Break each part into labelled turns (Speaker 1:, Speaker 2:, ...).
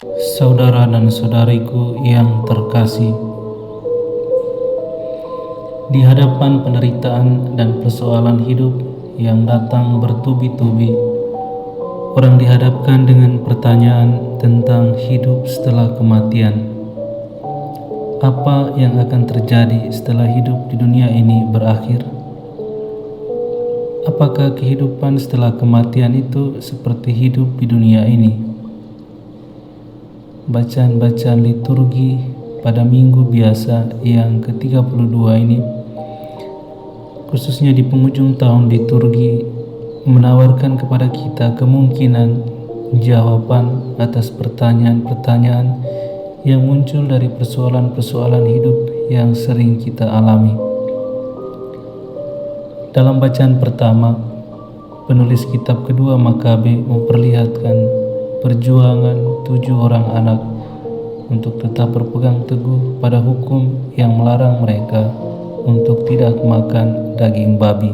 Speaker 1: Saudara dan saudariku yang terkasih, di hadapan penderitaan dan persoalan hidup yang datang bertubi-tubi, orang dihadapkan dengan pertanyaan tentang hidup setelah kematian. Apa yang akan terjadi setelah hidup di dunia ini berakhir? Apakah kehidupan setelah kematian itu seperti hidup di dunia ini? Bacaan-bacaan liturgi pada minggu biasa yang ke-32 ini, khususnya di penghujung tahun liturgi, menawarkan kepada kita kemungkinan jawaban atas pertanyaan-pertanyaan yang muncul dari persoalan-persoalan hidup yang sering kita alami. Dalam bacaan pertama, penulis kitab kedua Makabe memperlihatkan perjuangan 7 orang anak untuk tetap berpegang teguh pada hukum yang melarang mereka untuk tidak makan daging babi.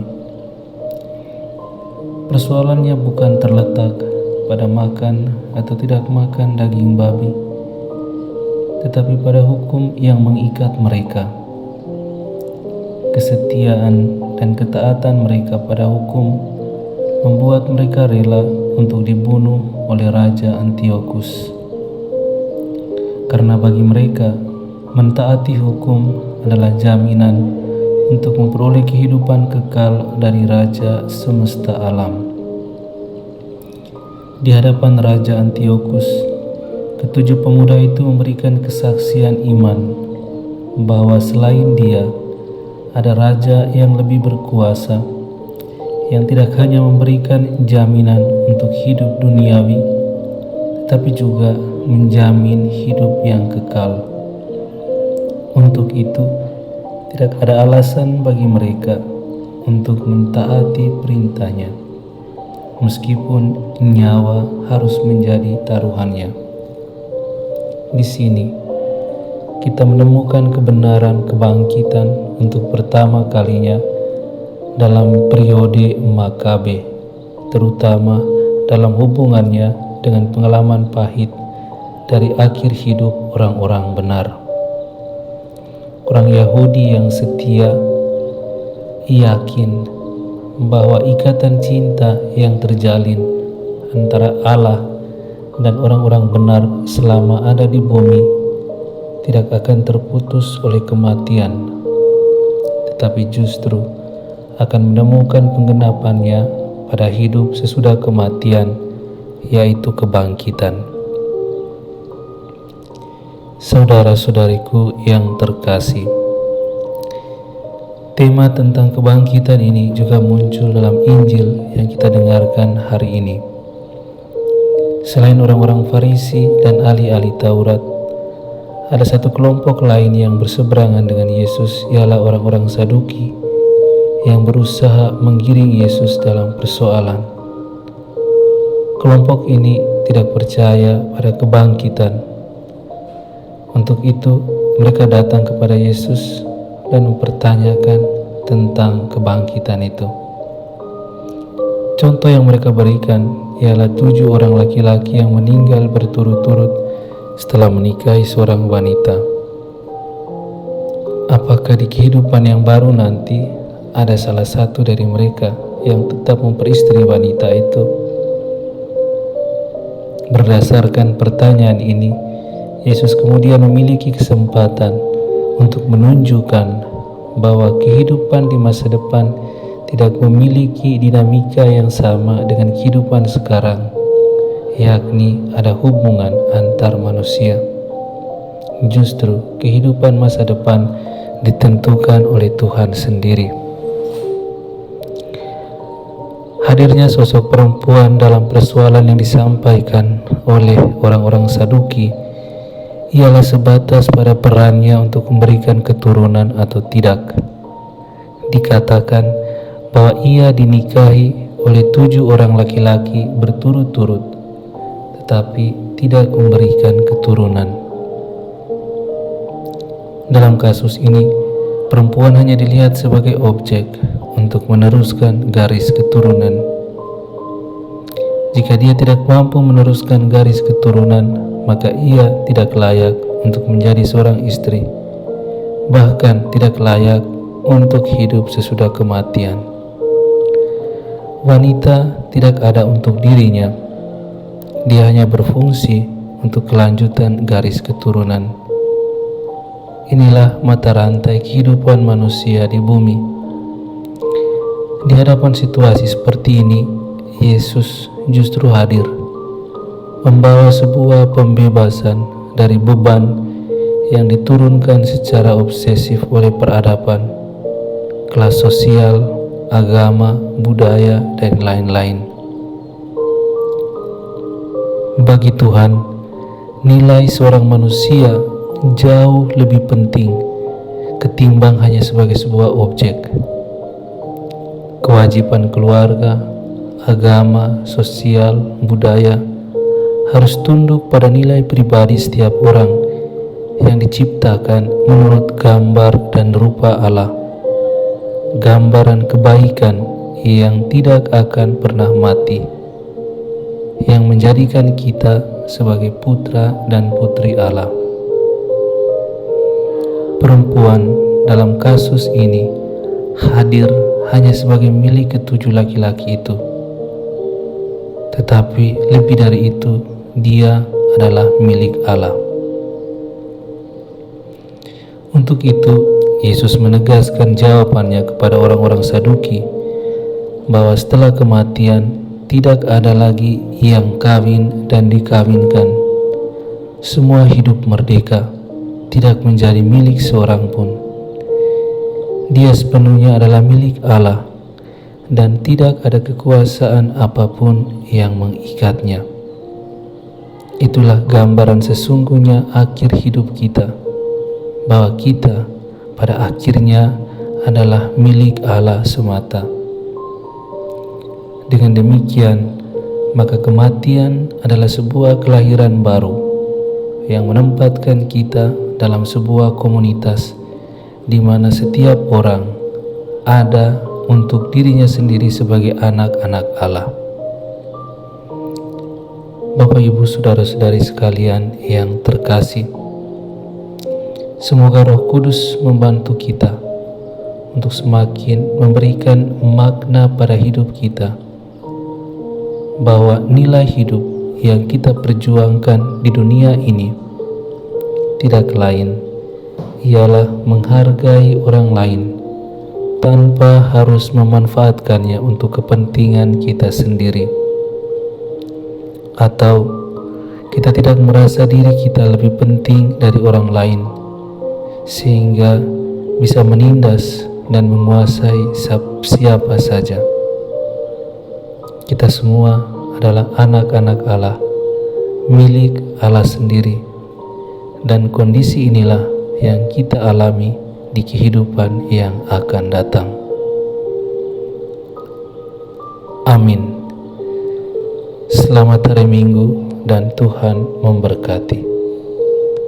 Speaker 1: Persoalannya bukan terletak pada makan atau tidak makan daging babi, tetapi pada hukum yang mengikat mereka. Kesetiaan dan ketaatan mereka pada hukum membuat mereka rela untuk dibunuh oleh Raja Antiochus. Karena bagi mereka, mentaati hukum adalah jaminan untuk memperoleh kehidupan kekal dari Raja semesta alam. Di hadapan Raja Antiochus, ketujuh pemuda itu memberikan kesaksian iman bahwa selain dia, ada raja yang lebih berkuasa, yang tidak hanya memberikan jaminan untuk hidup duniawi, tetapi juga menjamin hidup yang kekal. Untuk itu, tidak ada alasan bagi mereka untuk mentaati perintahnya, meskipun nyawa harus menjadi taruhannya. Di sini, kita menemukan kebenaran kebangkitan untuk pertama kalinya dalam periode Makabe, terutama dalam hubungannya dengan pengalaman pahit dari akhir hidup orang-orang benar. Orang Yahudi yang setia yakin bahwa ikatan cinta yang terjalin antara Allah dan orang-orang benar selama ada di bumi tidak akan terputus oleh kematian, tetapi justru akan menemukan penggenapannya pada hidup sesudah kematian, yaitu kebangkitan. Saudara-saudariku yang terkasih, tema tentang kebangkitan ini juga muncul dalam Injil yang kita dengarkan hari ini. Selain orang-orang Farisi dan ahli-ahli Taurat, ada satu kelompok lain yang berseberangan dengan Yesus, ialah orang-orang Saduki yang berusaha menggiring Yesus dalam persoalan. Kelompok ini tidak percaya pada kebangkitan. Untuk itu, mereka datang kepada Yesus dan mempertanyakan tentang kebangkitan itu. Contoh yang mereka berikan ialah 7 orang laki-laki yang meninggal berturut-turut setelah menikahi seorang wanita. Apakah di kehidupan yang baru nanti ada salah satu dari mereka yang tetap memperistri wanita itu? Berdasarkan pertanyaan ini, Yesus kemudian memiliki kesempatan untuk menunjukkan bahwa kehidupan di masa depan tidak memiliki dinamika yang sama dengan kehidupan sekarang, yakni ada hubungan antar manusia. Justru kehidupan masa depan ditentukan oleh Tuhan sendiri. Hadirnya sosok perempuan dalam persoalan yang disampaikan oleh orang-orang Saduki ialah sebatas pada perannya untuk memberikan keturunan atau tidak. Dikatakan bahwa ia dinikahi oleh 7 orang laki-laki berturut-turut, tetapi tidak memberikan keturunan. Dalam kasus ini, perempuan hanya dilihat sebagai objek untuk meneruskan garis keturunan. Jika dia tidak mampu meneruskan garis keturunan, maka ia tidak layak untuk menjadi seorang istri, bahkan tidak layak untuk hidup sesudah kematian. Wanita tidak ada untuk dirinya, dia hanya berfungsi untuk kelanjutan garis keturunan. Inilah mata rantai kehidupan manusia di bumi. Di hadapan situasi seperti ini, Yesus justru hadir, membawa sebuah pembebasan dari beban yang diturunkan secara obsesif oleh peradaban, kelas sosial, agama, budaya, dan lain-lain. Bagi Tuhan, nilai seorang manusia jauh lebih penting ketimbang hanya sebagai sebuah objek. Kewajiban keluarga, agama, sosial, budaya harus tunduk pada nilai pribadi setiap orang yang diciptakan menurut gambar dan rupa Allah, gambaran kebaikan yang tidak akan pernah mati, yang menjadikan kita sebagai putra dan putri Allah. Perempuan dalam kasus ini hadir hanya sebagai milik ketujuh laki-laki itu, tetapi lebih dari itu, dia adalah milik Allah. Untuk itu, Yesus menegaskan jawabannya kepada orang-orang Saduki bahwa setelah kematian tidak ada lagi yang kawin dan dikawinkan. Semua hidup merdeka, tidak menjadi milik seorang pun. Dia sepenuhnya adalah milik Allah dan tidak ada kekuasaan apapun yang mengikatnya. Itulah gambaran sesungguhnya akhir hidup kita, bahwa kita pada akhirnya adalah milik Allah semata. Dengan demikian, maka kematian adalah sebuah kelahiran baru yang menempatkan kita dalam sebuah komunitas di mana setiap orang ada untuk dirinya sendiri sebagai anak-anak Allah. Bapak, Ibu, saudara-saudari sekalian yang terkasih, semoga Roh Kudus membantu kita untuk semakin memberikan makna pada hidup kita, bahwa nilai hidup yang kita perjuangkan di dunia ini tidak lain ialah menghargai orang lain tanpa harus memanfaatkannya untuk kepentingan kita sendiri, atau kita tidak merasa diri kita lebih penting dari orang lain sehingga bisa menindas dan menguasai siapa saja. Kita semua adalah anak-anak Allah, milik Allah sendiri, dan kondisi inilah yang kita alami di kehidupan yang akan datang. Amin. Selamat hari Minggu dan Tuhan memberkati.